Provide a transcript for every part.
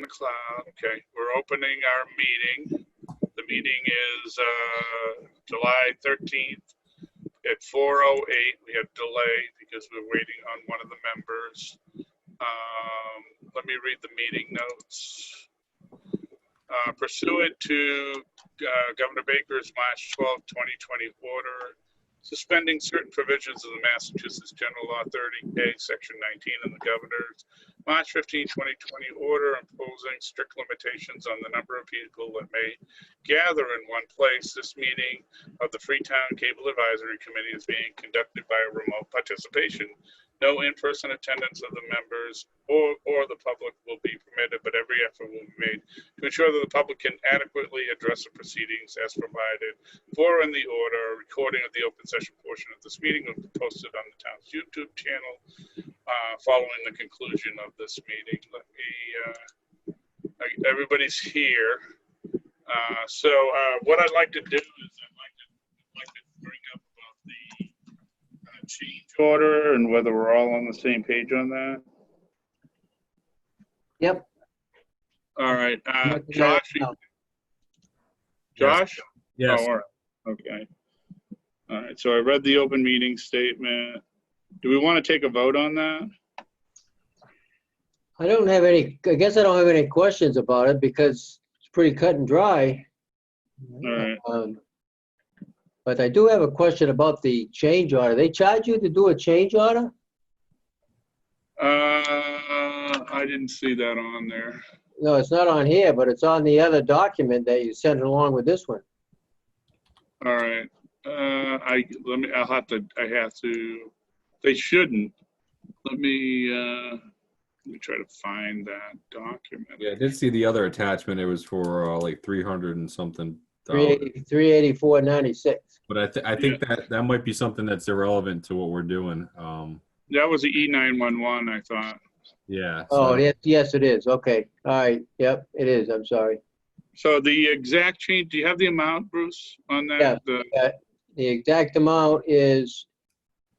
McLeod. Okay, we're opening our meeting. The meeting is July 13th at 4:08. We had delay because we're waiting on one of the members. Let me read the meeting notes. Pursuant to Governor Baker's March 12, 2020 order, suspending certain provisions of the Massachusetts General Law 30A, Section 19, and the Governor's March 15, 2020 order imposing strict limitations on the number of people that may gather in one place, this meeting of the Freetown Cable Advisory Committee is being conducted by a remote participation. No in-person attendance of the members or the public will be permitted, but every effort will be made to ensure that the public can adequately address the proceedings as provided for in the order. A recording of the open session portion of this meeting will be posted on the town's YouTube channel following the conclusion of this meeting. Everybody's here. So what I'd like to do is I'd like to bring up about the change order and whether we're all on the same page on that. Yep. All right, Josh? Josh? Yes. Oh, all right. Okay. All right, so I read the open meeting statement. Do we want to take a vote on that? I don't have any, I guess I don't have any questions about it because it's pretty cut and dry. All right. But I do have a question about the change order. They charge you to do a change order? I didn't see that on there. No, it's not on here, but it's on the other document that you sent along with this one. All right. I have to, they shouldn't. Let me try to find that document. Yeah, I did see the other attachment. It was for like 300 and something. $384.96. But I think that might be something that's irrelevant to what we're doing. That was the E911, I thought. Yeah. Oh, So, yes, it is. Okay. All right. Yep, it is. I'm sorry. So the exact change, do you have the amount, Bruce, on that? Yeah. The exact amount is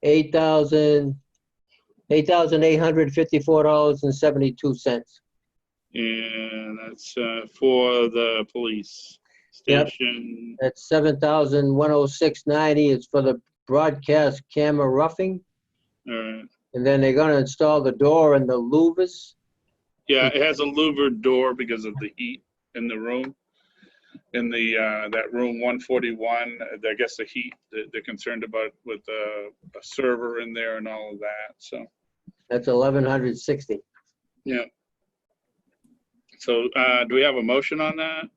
$8,854.72. And that's for the police station. That's $7,106.90. It's for the broadcast camera roughing. All right. And then they're gonna install the door and the louvers. Yeah, it has a louvered door because of the heat in the room. In the that room 141, I guess the heat they're concerned about with a server in there and all of that. So That's $1,160. yeah. So do we have a motion on that?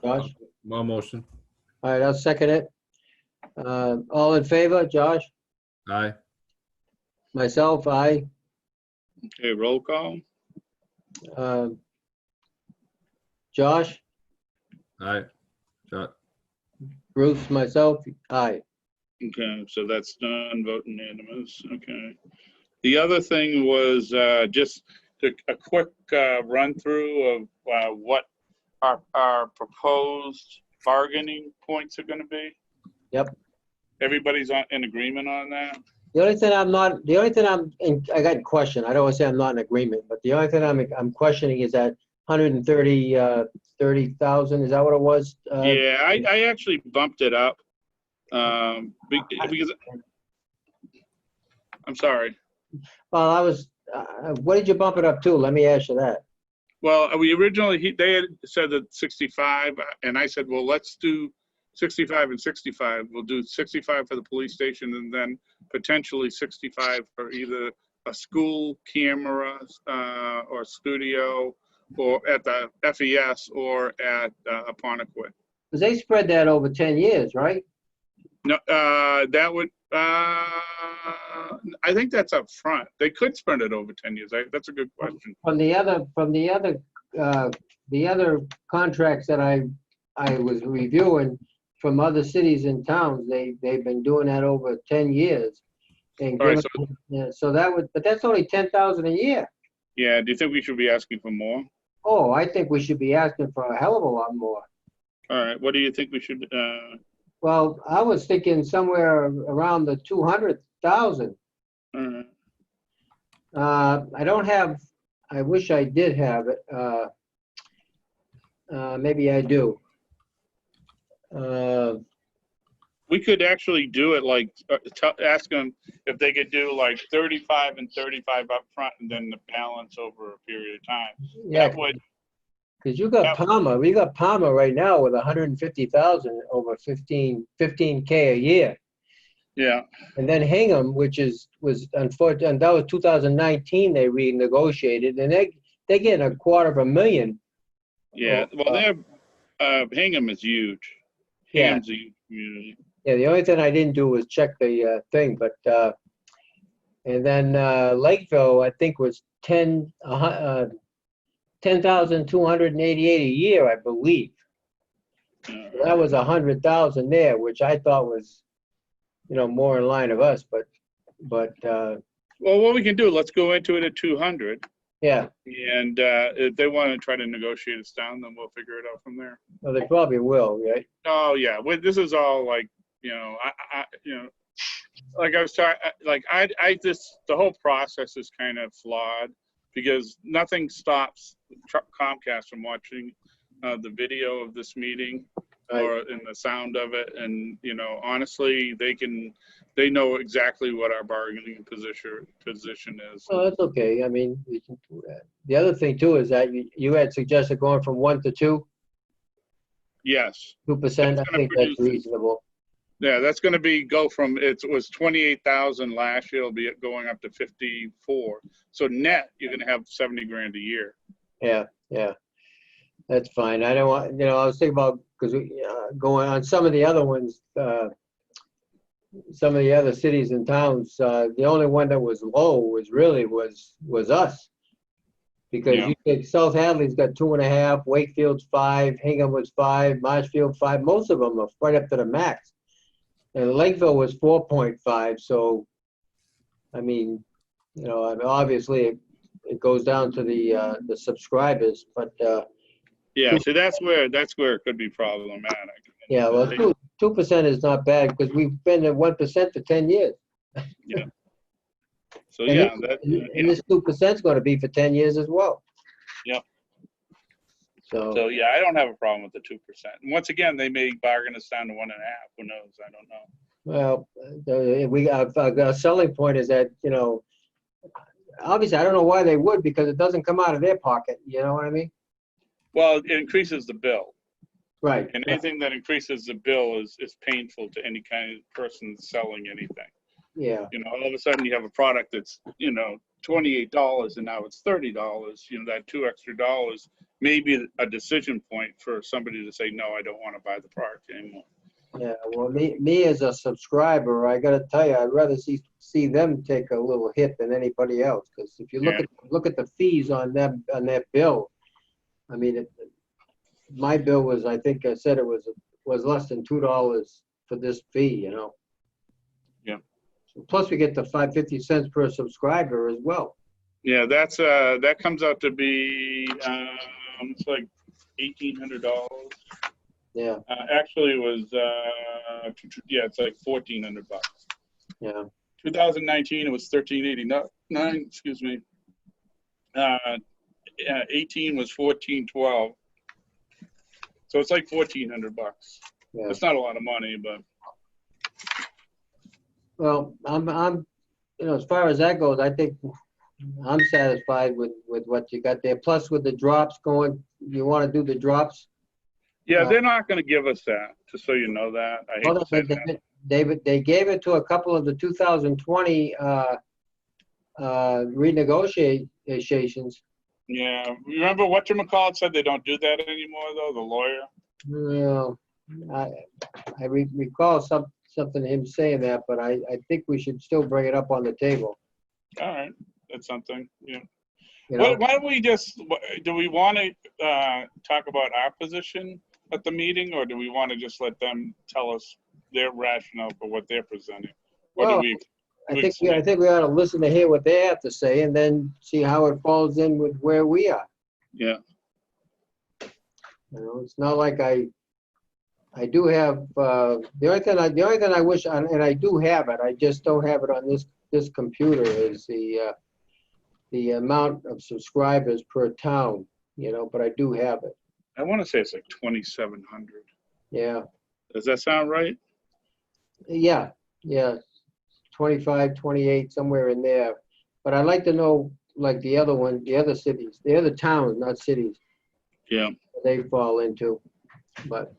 Josh? my motion. All right, I'll second it. All in favor, Josh? Aye. Myself, aye. Okay, roll call. Josh? Aye. Bruce, myself, aye. Okay, so that's done, vote unanimous, okay. The other thing was just a quick run through of what our proposed bargaining points are gonna be. Yep. Everybody's in agreement on that? I got a question. I don't want to say I'm not in agreement, but the only thing I'm questioning is that 130,000, is that what it was? Yeah, I actually bumped it up because, I'm sorry. Well, I was, what did you bump it up to? Let me ask you that. Well, we originally, they had said that 65, and I said, well, let's do 65 and 65. We'll do 65 for the police station and then potentially 65 for either a school camera or studio or at the FES or at Aponequid. Because they spread that over 10 years, right? No, that would, I think that's up front. They could spread it over 10 years. That's a good question. From the other contracts that I was reviewing from other cities and towns, they've been doing that over 10 years. And All right, so that would, but that's only 10,000 a year. Yeah, do you think we should be asking for more? Oh, I think we should be asking for a hell of a lot more. All right, what do you think we should? Well, I was thinking somewhere around the 200,000. All right. I don't have I wish I did have it. Maybe I do. We could actually do it like, ask them if they could do like 35 and 35 up front and then the balance over a period of time. Yeah, That would, because you got Palmer, we got Palmer right now with 150,000 over 15K a year. yeah, And then Hingham, which was unfortunate, and that was 2019 they renegotiated, and they're getting $250,000. yeah. Well, Hingham is huge. Yeah. Hingham's a huge community. Yeah, the only thing I didn't do was check the thing, but and then Lakeville, I think was 10,288 a year, I believe. Yeah. So that was 100,000 there, which I thought was, more in line of us, but Well, what we can do, let's go into it at 200. yeah, And if they want to try to negotiate us down, then we'll figure it out from there. well, they probably will, right? Oh yeah, well, this is all like, like I was talking, I just, the whole process is kind of flawed because nothing stops Comcast from watching the video of this meeting or in the sound of it. And, honestly, they know exactly what our bargaining position is. Oh, that's okay. I mean, we can do that. The other thing too is that you had suggested going from 1 to 2%. Yes. 2%. I think that's reasonable. Yeah, that's going to go from, it was 28,000 last year, it'll be going up to 54. So net, you're going to have 70 grand a year. Yeah, that's fine. I don't want, I was thinking about, because going on some of the other ones, some of the other cities and towns, the only one that was low was us. Because Yeah. you think South Hadley's got 2.5, Wakefield's 5, Hingham was 5, Marshfield 5. Most of them are right up to the max. And Lakeville was 4.5. So, I mean, obviously it goes down to the subscribers, but Yeah, so that's where it could be problematic. yeah, well, 2% is not bad because we've been at 1% for 10 years. Yeah. So And yeah, and this 2% is going to be for 10 years as well. Yep. So yeah, I don't have a problem with the 2%. And once again, they may bargain us down to 1.5. Who knows? I don't know. well, our selling point is that obviously I don't know why they would because it doesn't come out of their pocket. You know what I mean? Well, it increases the bill, Right. and anything that increases the bill is painful to any kind of person selling anything. Yeah. All of a sudden you have a product that's $28 and now it's $30. That $2 extra may be a decision point for somebody to say, no, I don't want to buy the product anymore. Yeah. Well, me as a subscriber, I got to tell you, I'd rather see them take a little hit than anybody else. Because if you look at the fees on them on that bill, I mean, my bill was, I think I said it was less than $2 for this fee. Yeah. Plus, we get the 50 cents per subscriber as well. Yeah, that comes out to be it's like $1,800. Yeah. Actually, it was it's like $1,400. Yeah. 2019, it was $1,389. Excuse me. 18 was $1,412. So it's like $1,400. Yeah. It's not a lot of money, but. Well, I'm as far as that goes, I think I'm satisfied with what you got there. Plus, with the drops going, you want to do the drops? Yeah, they're not going to give us that, just so you know that. I hate to say that. They gave it to a couple of the 2020 renegotiations. Yeah, remember whatchamacallit said they don't do that anymore, though, the lawyer? No, I recall something him saying that, but I think we should still bring it up on the table. All right, that's something, yeah. Why don't we do we want to talk about our position at the meeting, or do we want to just let them tell us their rationale for what they're presenting? Or do I think we ought to listen to hear what they have to say and then see how it falls in with where we are. Yeah. It's not like I do have the only thing I wish, and I do have it, I just don't have it on this computer, is the the amount of subscribers per town, but I do have it. I want to say it's like 2,700. Yeah, Does that sound right? yeah, 25, 28, somewhere in there. But I'd like to know, like the other cities, the other towns, not cities, Yeah. they fall into. But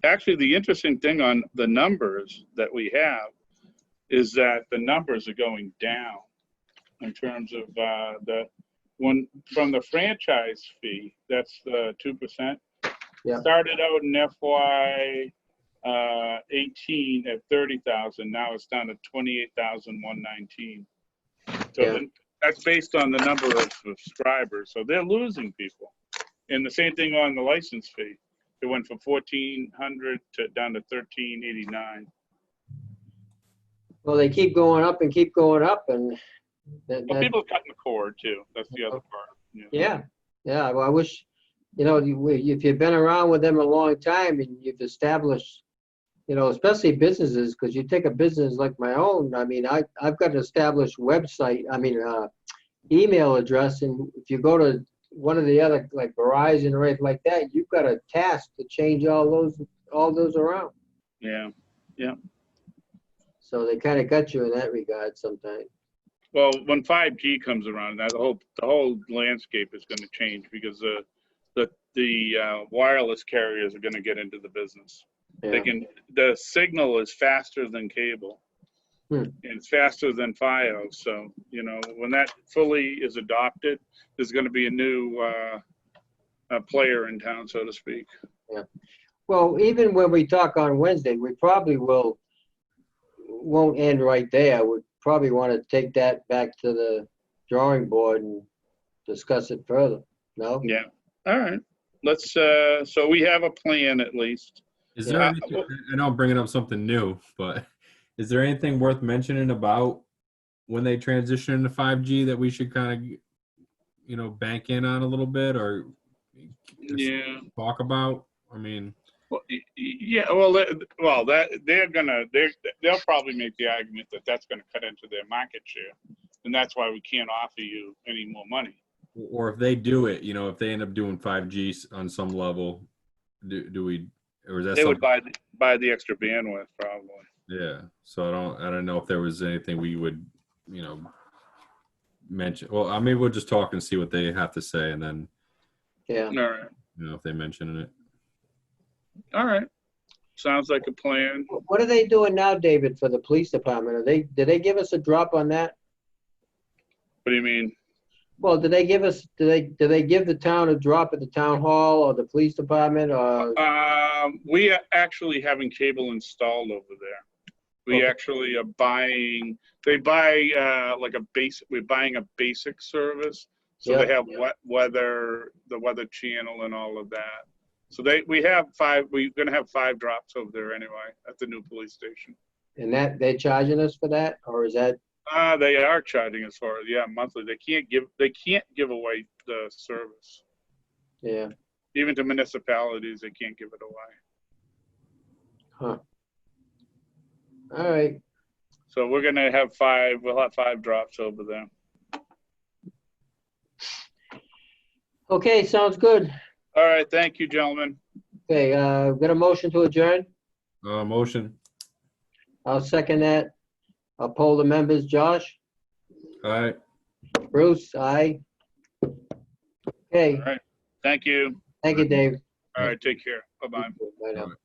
Actually, the interesting thing on the numbers that we have is that the numbers are going down in terms of from the franchise fee, that's the 2%. Yeah. Started out in FY 18 at 30,000. Now it's down to 28,119. So Yeah. that's based on the number of subscribers. So they're losing people. And the same thing on the license fee. It went from 1,400 down to 1,389. well, they keep going up and keep going up, and But people are cutting the cord too. That's the other part. yeah. Well, I wish, if you've been around with them a long time and you've established, especially businesses, because you take a business like my own. I mean, I've got an established website. I mean, email address, and if you go to one of the other, like Verizon or anything like that, you've got a task to change all those around. Yeah. So they kind of got you in that regard sometimes. Well, when 5G comes around, the whole landscape is going to change because the wireless carriers are going to get into the business. Yeah. The signal is faster than cable, and it's faster than FiOS. So when that fully is adopted, there's going to be a new player in town, so to speak. Yeah. Well, even when we talk on Wednesday, we probably won't end right there. We probably want to take that back to the drawing board and discuss it further. No? Yeah. All right. Let's. So we have a plan at least. Is there anything, I know I'm bringing up something new, but is there anything worth mentioning about when they transition into 5G that we should kind of, bank in on a little bit or talk about? I mean, well, yeah. Well, they'll probably make the argument that that's going to cut into their market share, and that's why we can't offer you any more money. or if they do it, if they end up doing 5G on some level, do we? Or is that they would buy the extra bandwidth probably. Yeah. So I don't know if there was anything we would, mention. Well, maybe we'll just talk and see what they have to say, and then Yeah. All right. if they mention it. All right. Sounds like a plan. What are they doing now, David, for the police department? Did they give us a drop on that? What do you mean? Well, did they give the town a drop at the town hall or the police department or? We are actually having cable installed over there. We Okay. actually are buying. They buy like a basic. We're buying a basic service, so Yeah. they have the weather channel, and all of that. So we have 5. We're gonna have 5 drops over there anyway at the new police station. And that they're charging us for that, or is that? They are charging as far as monthly. They can't give away the service. Yeah. Even to municipalities, they can't give it away. Huh. All right. So we're gonna have 5. We'll have 5 drops over there. Okay, sounds good. All right. Thank you, gentlemen. Okay, got a motion to adjourn? Motion. I'll second that. I'll poll the members. Josh? All right. Bruce? Aye. Okay, All right. Thank you. thank you, Dave. All right. Take care. Bye-bye. Bye now. All right.